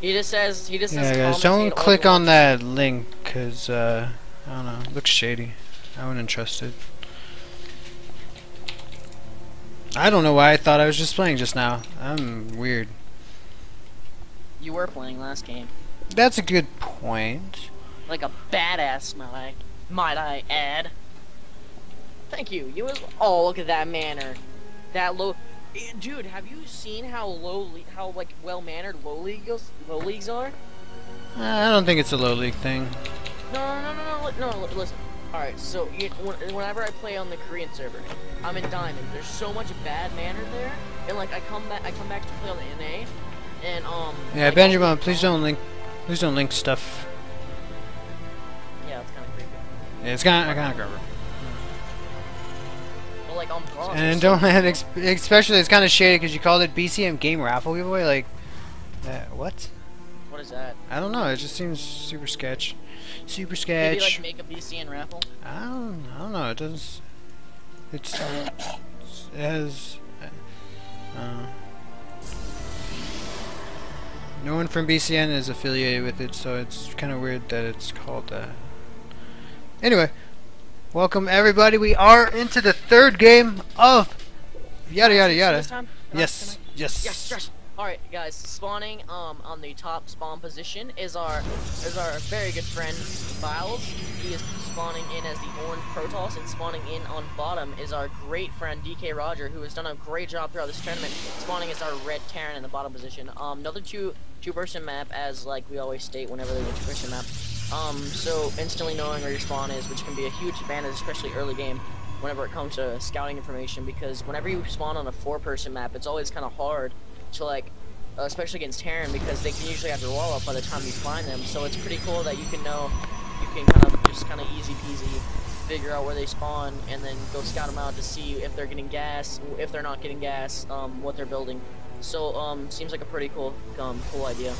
Yeah, guys, don't click on that link, cause I don't know, it looks shady. I wouldn't trust it. I don't know why I thought I was just playing just now. I'm weird. You were playing last game. That's a good point. Like a badass, might I add. Thank you. You as oh, look at that manner. That low. Dude, have you seen how like well mannered low leagues are? I don't think it's a low league thing. No. Listen. All right. So whenever I play on the Korean server, I'm in Diamond. There's so much bad manner there, and like I come back to play on the NA, and Yeah, like, Benjamin, please don't link stuff. Yeah, it's kind of creepy. Yeah, it's kind of garbage. But like on bronze. And don't, especially it's kind of shady because you called it BCM game raffle giveaway. Like, what? What is that? I don't know. It just seems super sketch. Super sketch. Maybe like make a BCN raffle. I don't know. It doesn't. It has. No one from BCN is affiliated with it, so it's kind of weird that it's called that. Anyway, welcome everybody. We are into the third game of yada yada yada. Yes. Alright guys, spawning on the top spawn position is our very good friend Vilze. He is spawning in as the orange Protoss, and spawning in on bottom is our great friend dkroger, who has done a great job throughout this tournament, spawning as our red Terran in the bottom position. Another two-person map, as like we always state whenever there's a two-person map. So instantly knowing where your spawn is, which can be a huge advantage, especially early game, whenever it comes to scouting information, because whenever you spawn on a four-person map, it's always kind of hard to like, especially against Terran, because they can usually have your wall up by the time you find them. So it's pretty cool that you can kind of easy peasy figure out where they spawn and then go scout them out to see if they're getting gas, if they're not getting gas, what they're building. So seems like a pretty cool idea.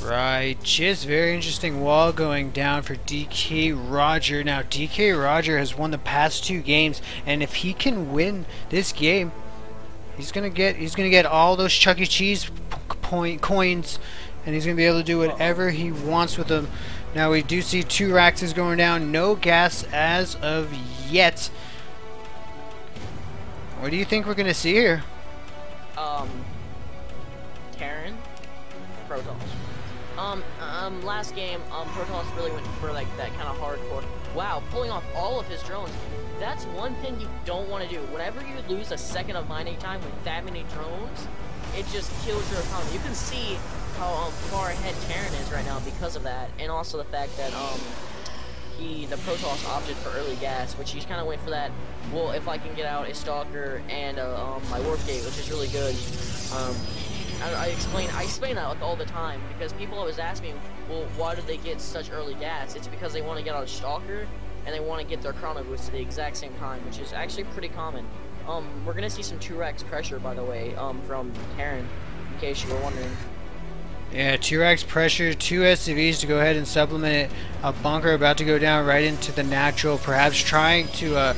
Right, just very interesting wall going down for dkroger. Now dkroger has won the past 2 games, and if he can win this game, he's gonna get all those Chuck E. Cheese coins, and he's gonna be able to do whatever he wants with them. Now we do see 2 Raxes going down, no gas as of yet. What do you think we're gonna see here? Terran, Protoss. Last game, Protoss really went for like that kind of hardcore. Wow, pulling off all of his drones. That's one thing you don't want to do. Whenever you lose a second of mining time with that many drones, it just kills your economy. You can see how far ahead Terran is right now because of that, and also the fact that the Protoss opted for early gas, which he's kind of went for that. Well, if I can get out a Stalker and my Warp Gate, which is really good. I explain that like all the time, because people always ask me, well, why do they get such early gas? It's because they want to get out a Stalker and they want to get their chrono boost at the exact same time, which is actually pretty common. We're gonna see some 2-Rax pressure, by the way, from Terran, in case you were wondering. Yeah, 2-Rax pressure, 2 SCVs to go ahead and supplement it. A bunker about to go down right into the natural, perhaps trying to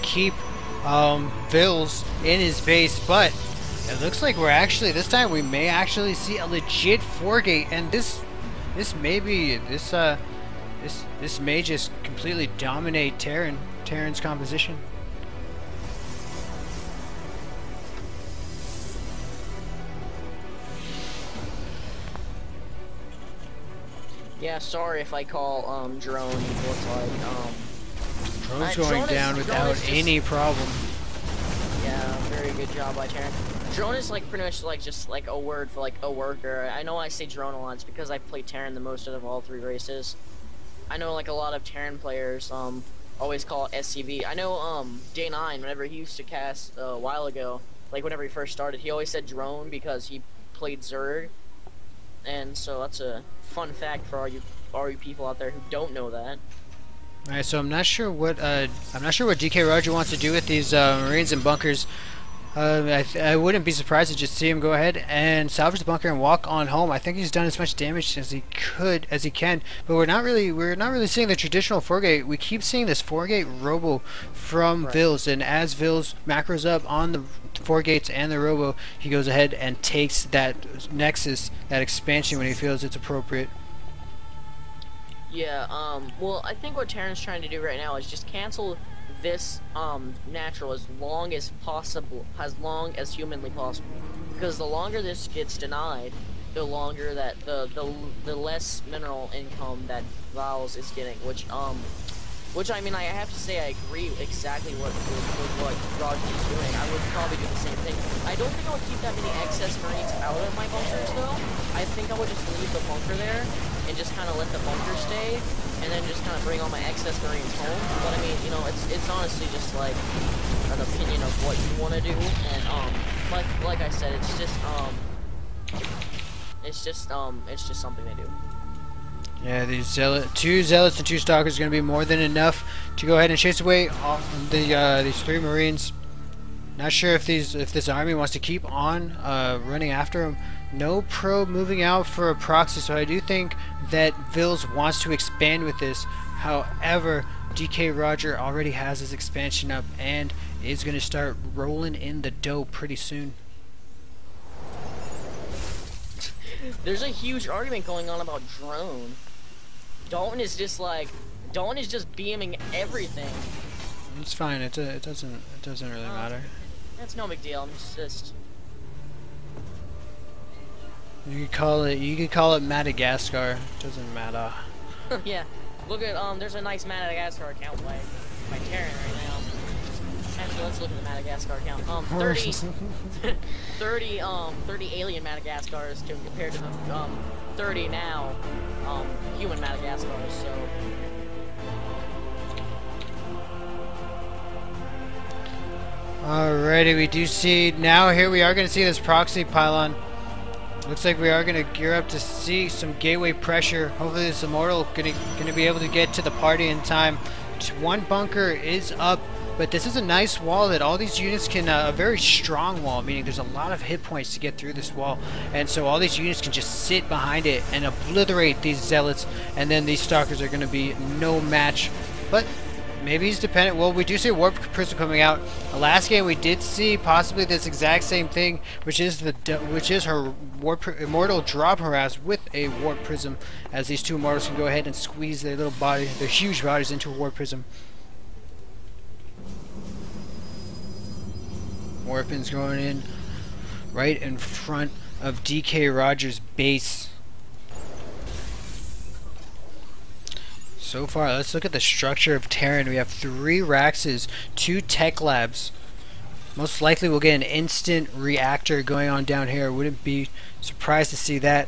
keep Vilze in his base, but it looks like we're actually, this time we may actually see a legit 4-gate, and this may just completely dominate Terran's composition. Yeah, sorry if I call drone looks like Drone's going down without any problem. Yeah, very good job by Terran. Drone is like pretty much like just like a word for like a worker. I know I say drone a lot, it's because I play Terran the most out of all 3 races. I know like a lot of Terran players always call it SCV. I know Day9, whenever he used to cast a while ago, like whenever he first started, he always said drone because he played Zerg. And so that's a fun fact for all you people out there who don't know that. Alright, so I'm not sure what dkroger wants to do with these Marines and bunkers. I wouldn't be surprised to just see him go ahead and salvage the bunker and walk on home. I think he's done as much damage as he can, but we're not really seeing the traditional 4-gate. We keep seeing this 4-gate robo from Vilze, and as Vilze macros up on the 4 gates and the robo, he goes ahead and takes that nexus, that expansion when he feels it's appropriate. Yeah, well, I think what Terran's trying to do right now is just cancel this natural as long as possible, as long as humanly possible, because the longer this gets denied, the longer that the less mineral income that Vilze is getting, which I mean, I have to say I agree exactly with what Roger is doing. I would probably do the same thing. I don't think I would keep that many excess Marines out of my bunkers though. I think I would just leave the bunker there and just kind of let the bunker stay, and then just kind of bring all my excess Marines home. But I mean, you know, it's honestly just like an opinion of what you want to do, and like I said, it's just something they do. Yeah, these two zealots and 2 stalkers are going to be more than enough to go ahead and chase away all these 3 Marines. Not sure if this army wants to keep on running after him. No probe moving out for a proxy, so I do think that Vilze wants to expand with this. However, dkroger already has his expansion up and is going to start rolling in the dough pretty soon. There's a huge argument going on about drone. Dalton is just beaming everything. It's fine. It doesn't really matter. That's no big deal. I'm just. You could call it Madagascar. It doesn't matter. Yeah. Look at there's a nice Madagascar account by Terran right now. Actually, let's look at the Madagascar account. 30 alien Madagascars compared to the 30 now human Madagascars. So. Alrighty, we do see now. Here we are going to see this proxy pylon. Looks like we are going to gear up to see some gateway pressure. Hopefully, this immortal going to be able to get to the party in time. 1 bunker is up. But this is a nice wall that all these units can, a very strong wall, meaning there's a lot of hit points to get through this wall. And so all these units can just sit behind it and obliterate these zealots, and then these stalkers are going to be no match. But maybe he's dependent. Well, we do see a warp prism coming out. The last game we did see possibly this exact same thing, which is her immortal drop harass with a warp prism, as these 2 immortals can go ahead and squeeze their huge bodies into a warp prism. Warpins going in right in front of dkroger's base. So far, let's look at the structure of Terran. We have 3 Raxes, 2 tech labs. Most likely we'll get an instant reactor going on down here. Wouldn't be surprised to see that.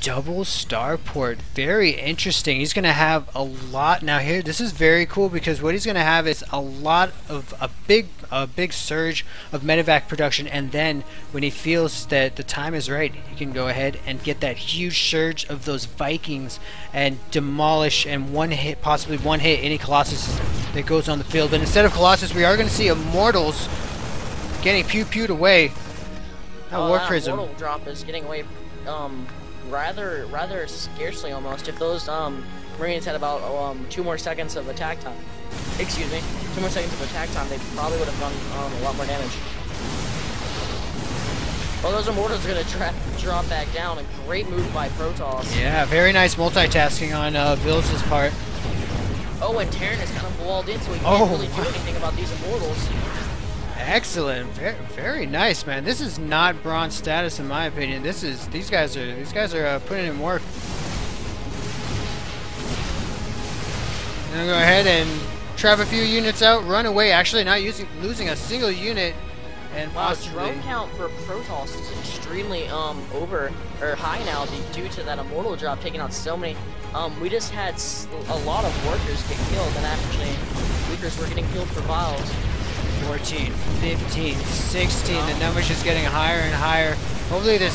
Double starport, very interesting. He's gonna have a lot now here. This is very cool because what he's gonna have is a lot of a big surge of medevac production, and then when he feels that the time is right, he can go ahead and get that huge surge of those Vikings and demolish and possibly one hit any Colossus that goes on the field. But instead of Colossus, we are going to see Immortals getting pew-pewed away. That War Prism. Immortal drop is getting away rather scarcely almost. If those Marines had about 2 more seconds of attack time, excuse me, 2 more seconds of attack time, they probably would have done a lot more damage. Well, those Immortals are going to drop back down. A great move by Protoss. Yeah, very nice multitasking on Vilze's part. Oh, and Terran is kind of walled in, so he can't really do anything about these Immortals. Excellent, very nice, man. This is not bronze status in my opinion. These guys are putting in work. I'm gonna go ahead and trap a few units out, run away. Actually, not losing a single unit, and wow, possibly drone count for Protoss is extremely high now due to that Immortal drop taking out so many. We just had a lot of workers get killed, and actually workers were getting killed for Vilze. 14, 15, 16. The number's just getting higher and higher. Hopefully this.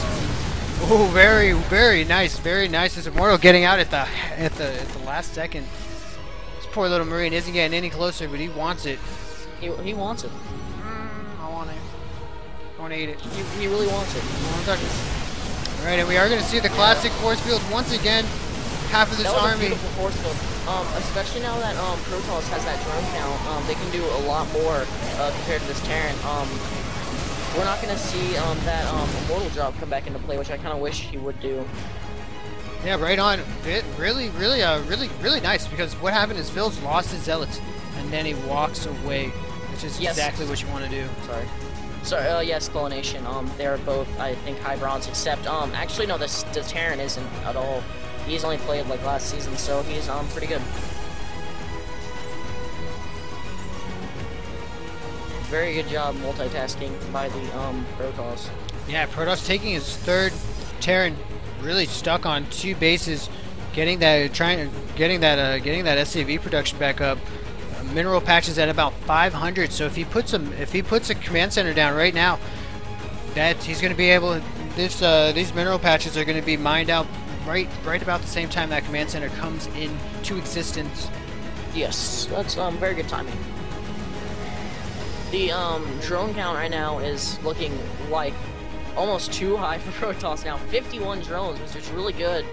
Oh, very nice, very nice. This Immortal getting out at the last second. This poor little Marine isn't getting any closer, but he wants it. He wants it. I want it. want to eat it. He really wants it. I want to touch it. All right, and we are going to see the classic force field once again. Half of this that was army. A beautiful force field. Especially now that Protoss has that drone count, they can do a lot more compared to this Terran. We're not going to see that Immortal drop come back into play, which I kind of wish he would do. Yeah, right on. Really nice, because what happened is Vilze lost his zealots, and then he walks away, which is exactly what you want to do. Sorry, yes, Clonation. They're both, I think, high bronze, except, actually, no, the Terran isn't at all. He's only played, like, last season, so he's, pretty good. Very good job multitasking by the, Protoss. Yeah, Protoss taking his third Terran, really stuck on 2 bases, getting that SAV production back up. Mineral patches at about 500. So if he puts a command center down right now, that he's going to be able. These mineral patches are going to be mined out right about the same time that command center comes into existence. Yes, that's very good timing. The drone count right now is looking like almost too high for Protoss now. 51 drones, which is really good.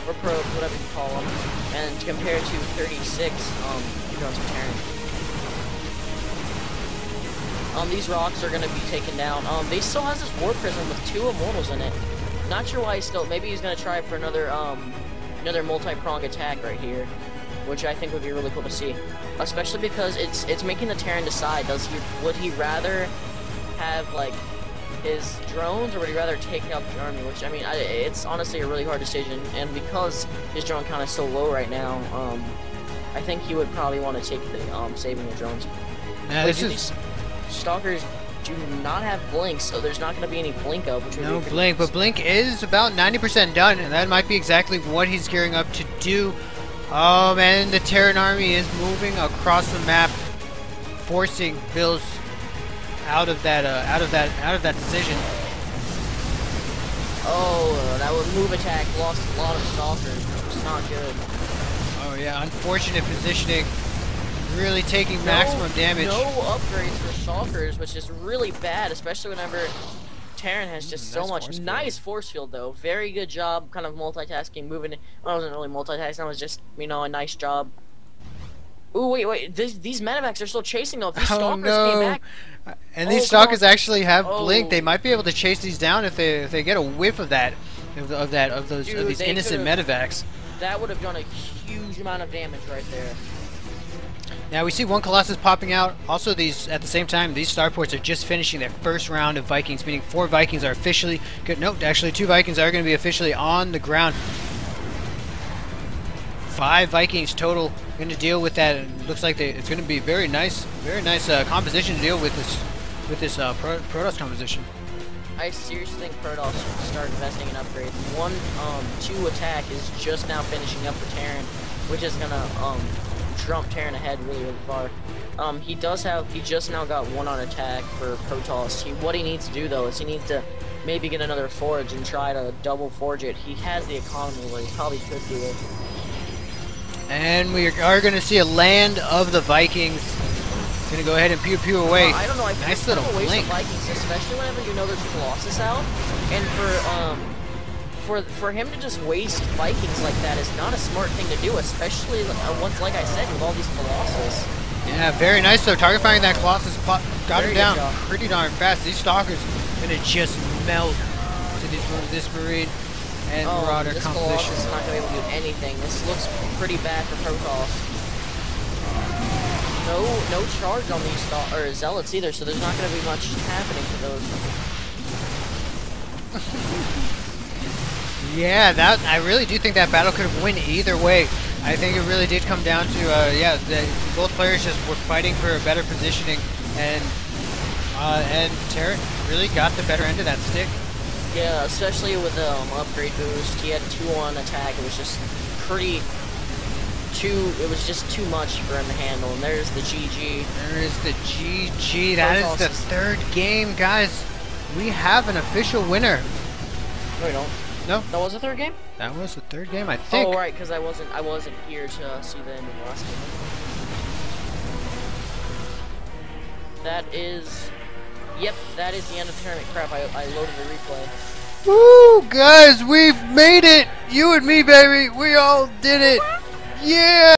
Or probes, whatever you call them, and compared to 36 drones per Terran. These rocks are going to be taken down. They still has this war prism with 2 immortals in it. Not sure why maybe he's going to try for another multi-prong attack right here, which I think would be really cool to see, especially because it's making the Terran decide, would he rather have, like, his drones, or would he rather take out the army? Which, I mean, it's honestly a really hard decision, and because his drone count is so low right now, I think he would probably want to take the saving the drones. Yeah, these stalkers do not have blink, so there's not going to be any blink of. Which no blink, but blink is about 90% done, and that might be exactly what he's gearing up to do. Oh man, the Terran army is moving across the map, forcing Vilze out of that decision. Oh, that was move attack lost a lot of stalkers. It's not good. Oh yeah, unfortunate positioning. Really taking maximum damage. No upgrades for stalkers, which is really bad, especially whenever Terran has just so much. Nice force field though. Very good job, kind of multitasking, moving. Well, I wasn't really multitasking. I was just, a nice job. Ooh, wait. These medevacs are still chasing though. If these stalkers came back. And these stalkers actually have blink. They might be able to chase these down if they get a whiff of these innocent medevacs. That would have done a huge amount of damage right there. Now we see one Colossus popping out. Also, at the same time, these starports are just finishing their first round of Vikings, meaning 4 Vikings are officially good. Nope, actually 2 Vikings are going to be officially on the ground. 5 Vikings total going to deal with that. And looks like it's going to be very nice composition to deal with this Protoss composition. I seriously think Protoss should start investing in upgrades. 2 attack is just now finishing up for Terran, which is gonna jump Terran ahead really far. He just now got 1 on attack for Protoss. What he needs to do though is he needs to maybe get another forge and try to double forge it. He has the economy where he probably could do it. And we are going to see a land of the Vikings. Going to go ahead and pew pew away. I don't know. I nice little blink. Vikings, especially whenever you know there's Colossus out, and for him to just waste Vikings like that is not a smart thing to do, especially once, like I said, with all these Colossus. Yeah, very nice though. Target firing that Colossus got him down pretty darn fast. These stalkers going to just melt to this Marine and Marauder this composition. Colossus is not going to be able to do anything. This looks pretty bad for Protoss. No charge on these zealots either, so there's not going to be much happening to those. Yeah, I really do think that battle could have won either way. I think it really did come down to both players just were fighting for a better positioning, and Terran really got the better end of that stick. Yeah, especially with the upgrade boost, he had 2 on attack. It was just it was just too much for him to handle. And there's the GG. There is the GG. That is the 3rd game, guys. We have an official winner. No, we don't. No, that was the 3rd game. That was the 3rd game, I think. Oh, right, because I wasn't here to see the end of the last game. That is, Yep, that is the end of the tournament. Crap, I loaded the replay. Woo, guys, we've made it! You and me, baby, we all did it! Yeah!